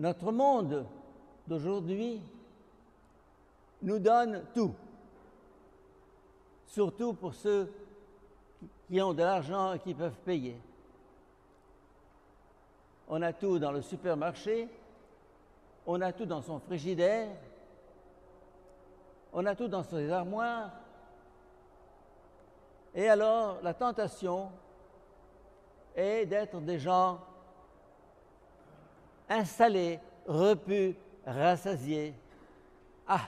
Notre monde d'aujourd'hui nous donne tout, surtout pour ceux qui ont de l'argent et qui peuvent payer. On a tout dans le supermarché, on a tout dans son frigidaire, on a tout dans ses armoires. Et alors, la tentation est d'être des gens installés, repus, rassasiés. Ah!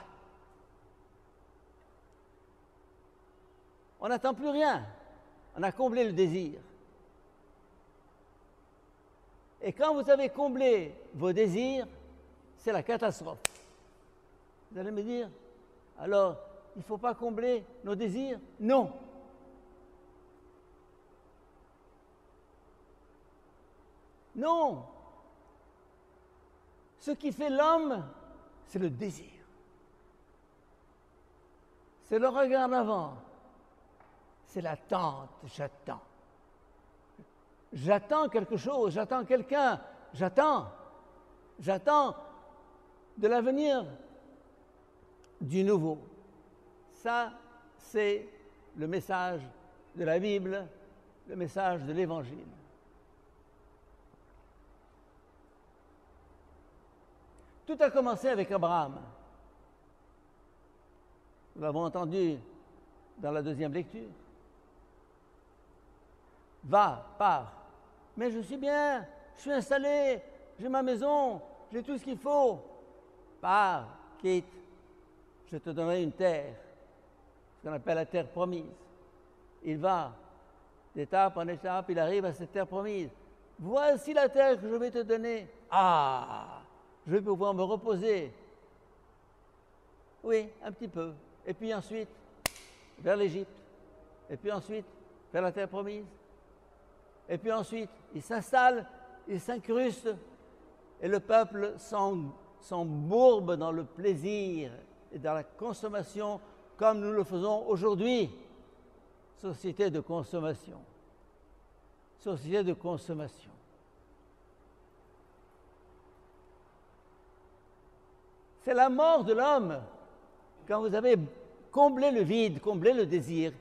On n'attend plus rien. On a comblé le désir. Et quand vous avez comblé vos désirs, c'est la catastrophe. Vous allez me dire, alors, il ne faut pas combler nos désirs? Non. Non. Ce qui fait l'homme, c'est le désir. C'est le regard en avant. C'est l'attente, j'attends. J'attends quelque chose, j'attends quelqu'un, j'attends de l'avenir, du nouveau. Ça, c'est le message de la Bible, le message de l'Évangile. Tout a commencé avec Abraham. Nous l'avons entendu dans la deuxième lecture. Va, pars. Mais je suis bien, je suis installé, j'ai ma maison, j'ai tout ce qu'il faut. Pars, quitte, je te donnerai une terre, ce qu'on appelle la terre promise. Il va d'étape en étape, il arrive à cette terre promise. Voici la terre que je vais te donner. Ah, je vais pouvoir me reposer. Oui, un petit peu. Et puis ensuite, vers l'Égypte. Et puis ensuite, vers la terre promise. Et puis ensuite, il s'installe, il s'incruste, et le peuple s'embourbe dans le plaisir et dans la consommation comme nous le faisons aujourd'hui. Société de consommation. Société de consommation. C'est la mort de l'homme. Quand vous avez comblé le vide, comblé le désir,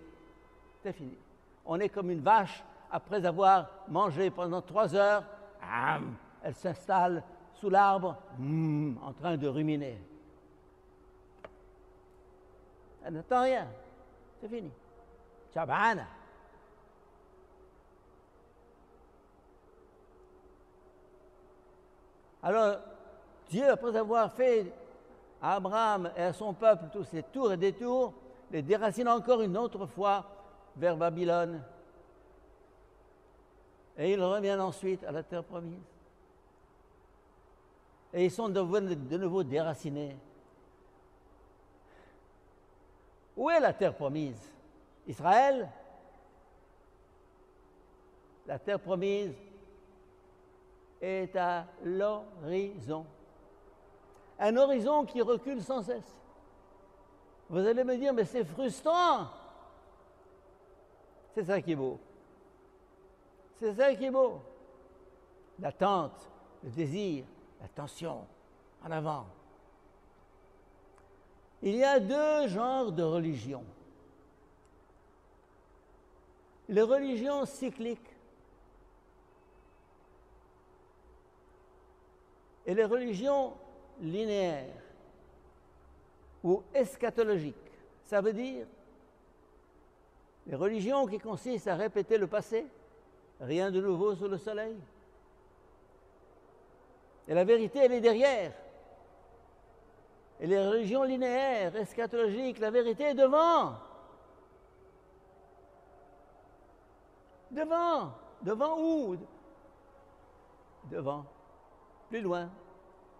c'est fini. On est comme une vache. Après avoir mangé pendant 3 heures, elle s'installe sous l'arbre, en train de ruminer. Elle n'attend rien. C'est fini. Chabana. Alors, Dieu, après avoir fait à Abraham et à son peuple tous ces tours et détours, les déracine encore une autre fois vers Babylone. Et ils reviennent ensuite à la terre promise. Et ils sont de nouveau déracinés. Où est la terre promise? Israël? La terre promise est à l'horizon. Un horizon qui recule sans cesse. Vous allez me dire, mais c'est frustrant. C'est ça qui est beau. C'est ça qui est beau. L'attente, le désir, la tension, en avant. Il y a 2 genres de religions. Les religions cycliques et les religions linéaires ou eschatologiques. Ça veut dire les religions qui consistent à répéter le passé. Rien de nouveau sous le soleil. Et la vérité, elle est derrière. Et les religions linéaires, eschatologiques, la vérité est devant. Devant. Devant où? Devant. Plus loin.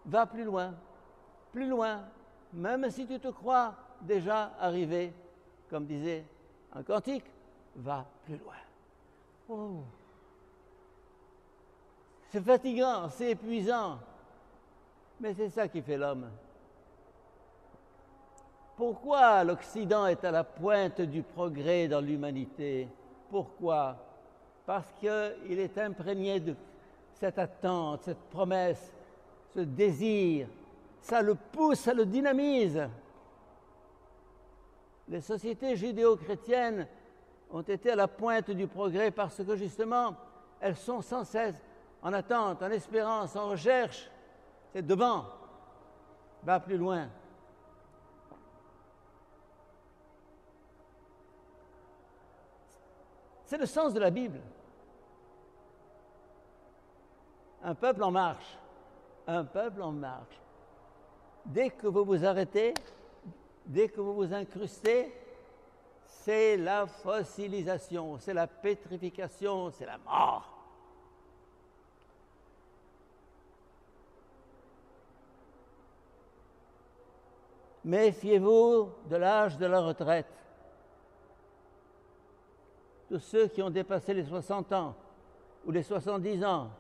Va plus loin. Plus loin. Même si tu te crois déjà arrivé, comme disait un cantique, va plus loin. Oh. C'est fatigant, c'est épuisant, mais c'est ça qui fait l'homme. Pourquoi l'Occident est à la pointe du progrès dans l'humanité? Pourquoi? Parce qu'il est imprégné de cette attente, cette promesse, ce désir, ça le pousse, ça le dynamise. Les sociétés judéo-chrétiennes ont été à la pointe du progrès parce que justement, elles sont sans cesse en attente, en espérance, en recherche. C'est devant, va plus loin. C'est le sens de la Bible. Un peuple en marche. Un peuple en marche. Dès que vous vous arrêtez, dès que vous vous incrustez, c'est la fossilisation, c'est la pétrification, c'est la mort. Méfiez-vous de l'âge de la retraite. Tous ceux qui ont dépassé les 60 ans ou les 70 ans,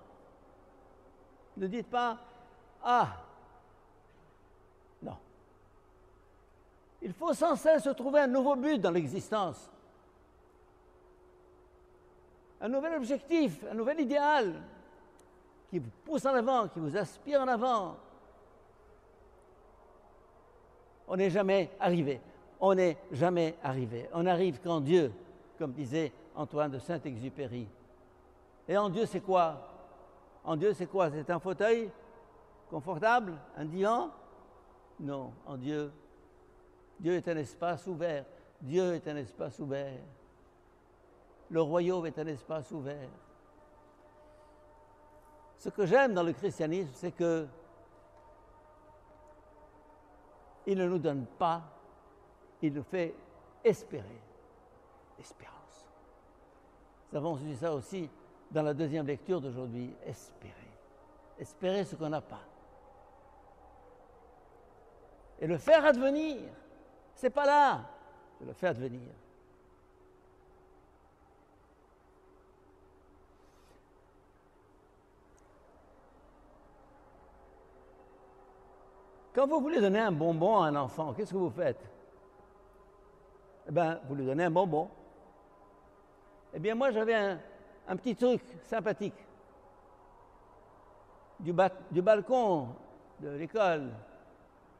ne dites pas « Ah !» Non. Il faut sans cesse trouver un nouveau but dans l'existence, un nouvel objectif, un nouvel idéal qui vous pousse en avant, qui vous aspire en avant. On n'est jamais arrivé. On n'est jamais arrivé. On n'arrive qu'en Dieu, comme disait Antoine de Saint-Exupéry. Et en Dieu, c'est quoi? En Dieu, c'est quoi? C'est un fauteuil confortable? Un divan? Non, en Dieu. Dieu est un espace ouvert. Dieu est un espace ouvert. Le royaume est un espace ouvert. Ce que j'aime dans le christianisme, c'est que il ne nous donne pas, il nous fait espérer. Espérance. Nous avons vu ça aussi dans la deuxième lecture d'aujourd'hui. Espérer. Espérer ce qu'on n'a pas. Et le faire advenir, c'est pas là, c'est le faire advenir. Quand vous voulez donner un bonbon à un enfant, qu'est-ce que vous faites? Eh bien, vous lui donnez un bonbon. Eh bien, moi, j'avais un petit truc sympathique. Du balcon de l'école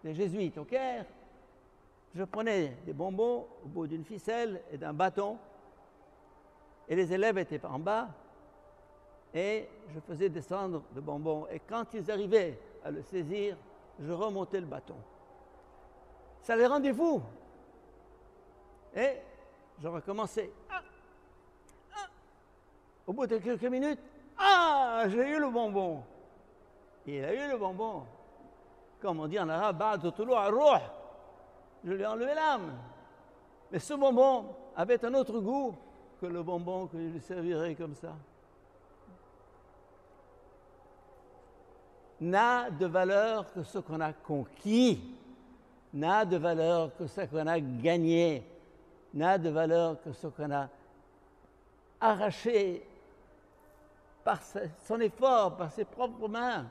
des Jésuites au Caire, je prenais des bonbons au bout d'une ficelle et d'un bâton, et les élèves étaient en bas, et je faisais descendre le bonbon. Et quand ils arrivaient à le saisir, je remontais le bâton. Ça les rendait fous. Et je recommençais. Au bout de quelques minutes, j'ai eu le bonbon. Et il a eu le bonbon. Comme on dit en arabe, je lui ai enlevé l'âme. Mais ce bonbon avait un autre goût que le bonbon que je lui servirais comme ça. N'a de valeur que ce qu'on a conquis, n'a de valeur que ce qu'on a gagné, n'a de valeur que ce qu'on a arraché par son effort, par ses propres mains.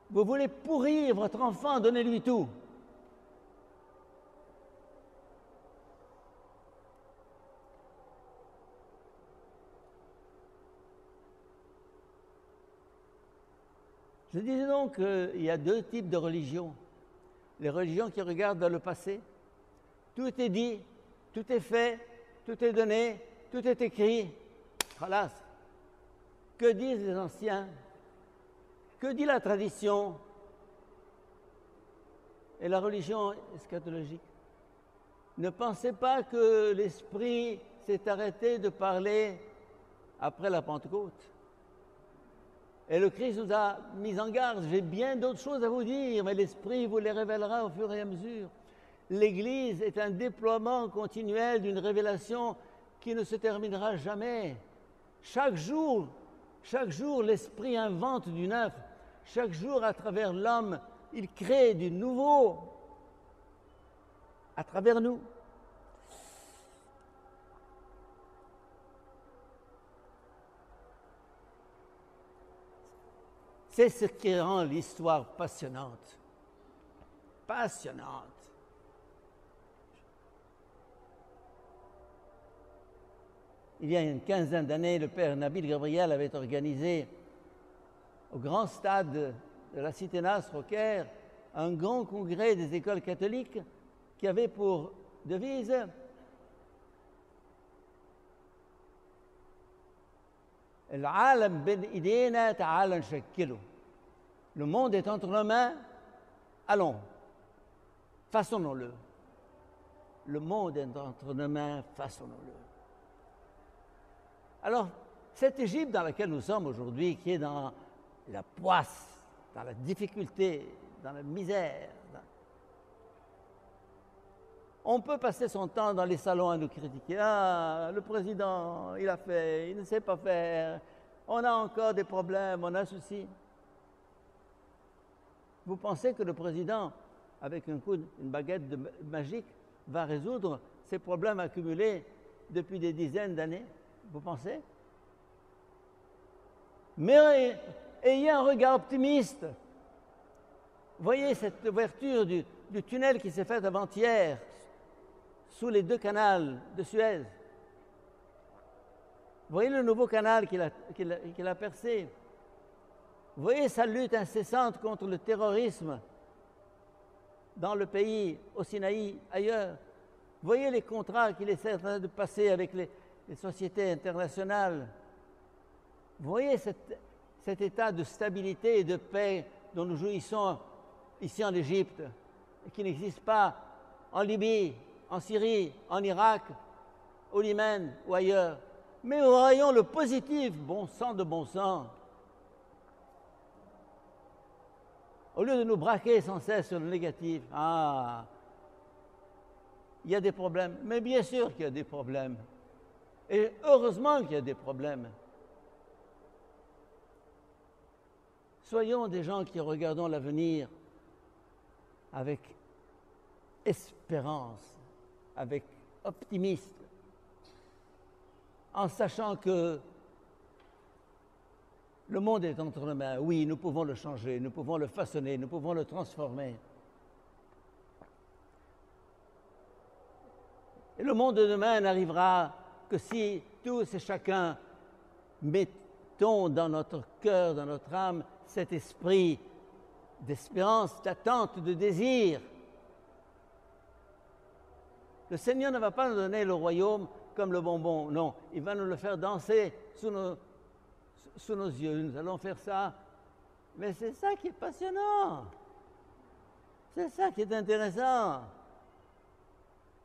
Vous voulez pourrir votre enfant, donnez-lui tout. Je disais donc qu'il y a deux types de religions. Les religions qui regardent dans le passé. Tout est dit, tout est fait, tout est donné, tout est écrit. Khalas. Que disent les anciens? Que dit la tradition? Et la religion eschatologique? Ne pensez pas que l'Esprit s'est arrêté de parler après la Pentecôte. Et le Christ nous a mis en garde. J'ai bien d'autres choses à vous dire, mais l'Esprit vous les révélera au fur et à mesure. L'Église est un déploiement continuel d'une révélation qui ne se terminera jamais. Chaque jour, l'Esprit invente du neuf. Chaque jour, à travers l'homme, il crée du nouveau à travers nous. C'est ce qui rend l'histoire passionnante. Passionnante. Il y a une quinzaine d'années, le père Nabil Gabriel avait organisé au grand stade de la Cité Nasr au Caire, un grand congrès des écoles catholiques qui avait pour devise العالم بين ايدينا تعال نشكله. Le monde est entre nos mains, allons, façonnons-le. Le monde est entre nos mains, façonnons-le. Alors, cette Égypte dans laquelle nous sommes aujourd'hui, qui est dans la poisse, dans la difficulté, dans la misère, on peut passer son temps dans les salons à nous critiquer. Ah, le président, il a fait, il ne sait pas faire, on a encore des problèmes, on a ceci. Vous pensez que le président, avec une baguette magique, va résoudre ces problèmes accumulés depuis des dizaines d'années? Vous pensez? Mais ayez un regard optimiste. Voyez cette ouverture du tunnel qui s'est fait avant-hier sous les 2 canaux de Suez. Voyez le nouveau canal qu'il a percé. Voyez sa lutte incessante contre le terrorisme dans le pays, au Sinaï, ailleurs. Voyez les contrats qu'il essaie de passer avec les sociétés internationales. Voyez cet état de stabilité et de paix dont nous jouissons ici en Égypte, et qui n'existe pas en Libye, en Syrie, en Irak, au Yémen ou ailleurs. Mais voyons le positif, bon sang de bon sang. Au lieu de nous braquer sans cesse sur le négatif, ah, il y a des problèmes. Mais bien sûr qu'il y a des problèmes. Et heureusement qu'il y a des problèmes. Soyons des gens qui regardons l'avenir avec espérance, avec optimisme, en sachant que le monde est entre nos mains. Oui, nous pouvons le changer, nous pouvons le façonner, nous pouvons le transformer. Et le monde de demain n'arrivera que si tous et chacun mettons dans notre cœur, dans notre âme, cet esprit d'espérance, d'attente, de désir. Le Seigneur ne va pas nous donner le royaume comme le bonbon, non. Il va nous le faire danser sous nos yeux. Nous allons faire ça. Mais c'est ça qui est passionnant. C'est ça qui est intéressant.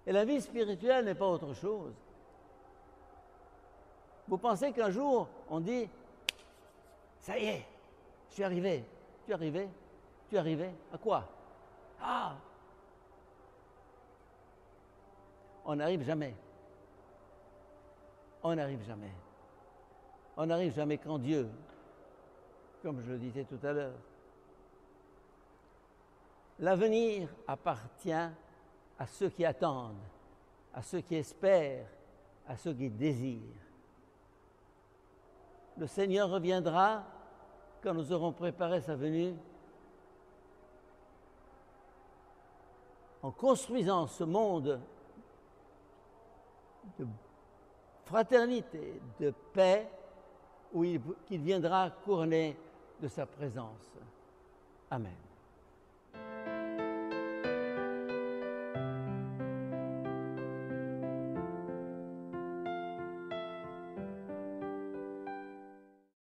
Et la vie spirituelle n'est pas autre chose. Vous pensez qu'un jour, on dit « Ça y est, je suis arrivé. » Tu es arrivé? Tu es arrivé? À quoi? Ah! On n'arrive jamais. On n'arrive jamais. On n'arrive jamais quand Dieu, comme je le disais tout à l'heure. L'avenir appartient à ceux qui attendent, à ceux qui espèrent, à ceux qui désirent. Le Seigneur reviendra quand nous aurons préparé sa venue, en construisant ce monde de fraternité, de paix, où qu'il viendra couronner de sa présence. Amen.